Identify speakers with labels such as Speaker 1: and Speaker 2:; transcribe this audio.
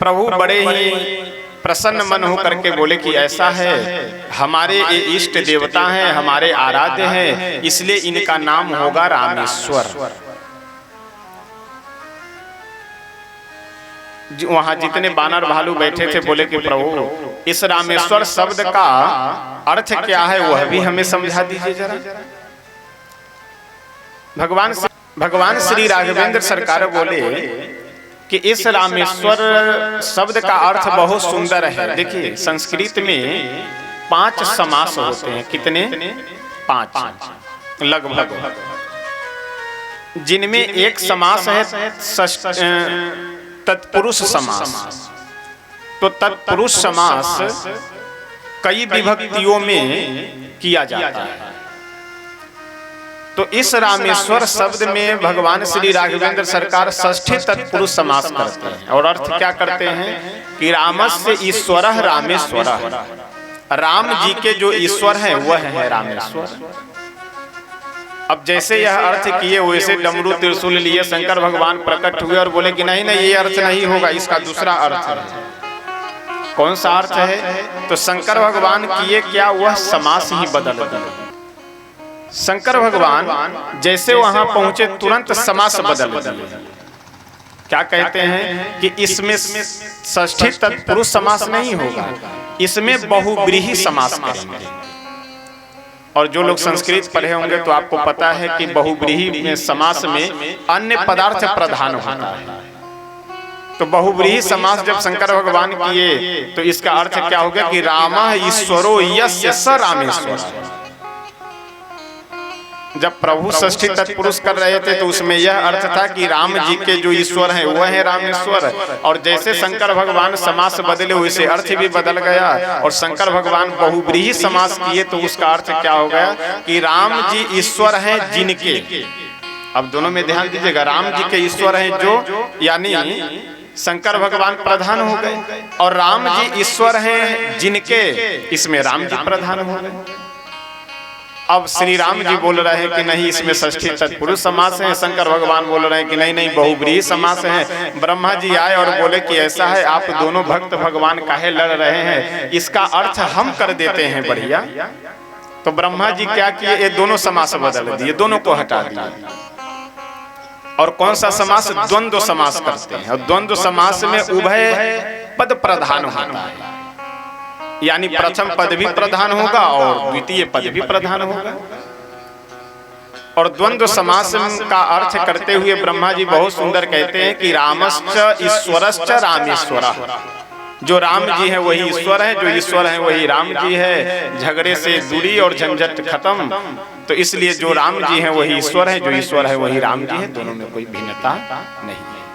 Speaker 1: प्रभु बड़े ही प्रसन्न मन हो करके बोले कि ऐसा है, हमारे ये इष्ट देवता हैं, हमारे आराध्य हैं, इसलिए इनका नाम होगा रामेश्वर। वहां जितने बानर भालू बैठे थे बोले कि प्रभु इस रामेश्वर शब्द का अर्थ क्या है वह भी हमें समझा दीजिए जरा। भगवान श्री राघवेंद्र सरकार बोले कि इस रामेश्वर शब्द का अर्थ बहुत सुंदर है। देखिए संस्कृत में 5 समास होते हैं। कितने? 5 लगभग, जिनमें एक समास है तत्पुरुष समास। तो तत्पुरुष समास कई विभक्तियों में किया जाता है। तो इस रामेश्वर शब्द में भगवान श्री राघवेंद्र सरकार षष्ठी तत्पुरुष समास करते हैं और अर्थ क्या करते हैं कि रामस्य ईश्वरः रामेश्वरः, राम जी के जो ईश्वर हैं वह है रामेश्वर। अब जैसे यह अर्थ किए वैसे डमरू त्रिशूल लिए शंकर भगवान प्रकट हुए और बोले कि नहीं नहीं ये अर्थ नहीं होगा, इसका दूसरा अर्थ है। कौन सा अर्थ है? तो शंकर भगवान किए क्या, वह समास ही बदल दिए। शंकर भगवान जैसे वहां पहुंचे तुरंत समास बदल दिए। क्या कहते हैं कि इसमें षष्ठी तत्पुरुष समास नहीं होगा, इसमें बहुव्रीहि समास करेंगे। और जो लोग संस्कृत पढ़े होंगे तो आपको पता है कि बहुव्रीहि में समास में अन्य पदार्थ प्रधान होता है। तो बहुव्रीहि समास जब शंकर भगवान किए तो इसका अर्थ क्या हो गया कि रामः ईश्वरो यस्य स रामेश्वर। जब प्रभु षष्ठी तत्पुरुष कर रहे थे तो उसमें यह अर्थ था कि राम जी के जो ईश्वर हैं वह है रामेश्वर। और जैसे शंकर भगवान समास बदले वैसे अर्थ भी बदल गया और शंकर भगवान बहुव्रीहि समास किए तो उसका अर्थ क्या हो गया कि राम जी ईश्वर हैं जिनके। अब दोनों में ध्यान दीजिएगा, राम जी के ईश्वर हैं जो, यानी शंकर भगवान प्रधान हो गए, और राम जी ईश्वर हैं जिनके, इसमें राम जी प्रधान हो गए। अब श्री राम जी बोल रहे हैं कि नहीं इसमें षष्ठी तत्पुरुष समास है, शंकर भगवान बोल रहे हैं कि नहीं नहीं बहुव्रीहि समास है। ब्रह्मा जी आए और बोले कि ऐसा है, आप दोनों भक्त भगवान काहे लड़ रहे हैं, इसका अर्थ हम कर देते हैं बढ़िया। तो ब्रह्मा जी क्या किए, ये दोनों समास बदल दिए, दोनों को हटा दिया। और कौन सा समास? द्वंद्व समास करते हैं। और द्वंद्व समास में उभय पद प्रधान होता है, यानी प्रथम पद भी प्रधान होगा और द्वितीय पद भी प्रधान होगा। और द्वंद्व समास का अर्थ करते हुए ब्रह्मा जी बहुत सुंदर कहते हैं कि रामश्च ईश्वरश्च रामेश्वरः। जो राम जी हैं वही ईश्वर हैं, जो ईश्वर हैं वही राम जी है। झगड़े से दूरी और झंझट खत्म। तो इसलिए जो राम जी हैं वही ईश्वर है, जो ईश्वर है वही राम जी है, दोनों में कोई भिन्नता नहीं है।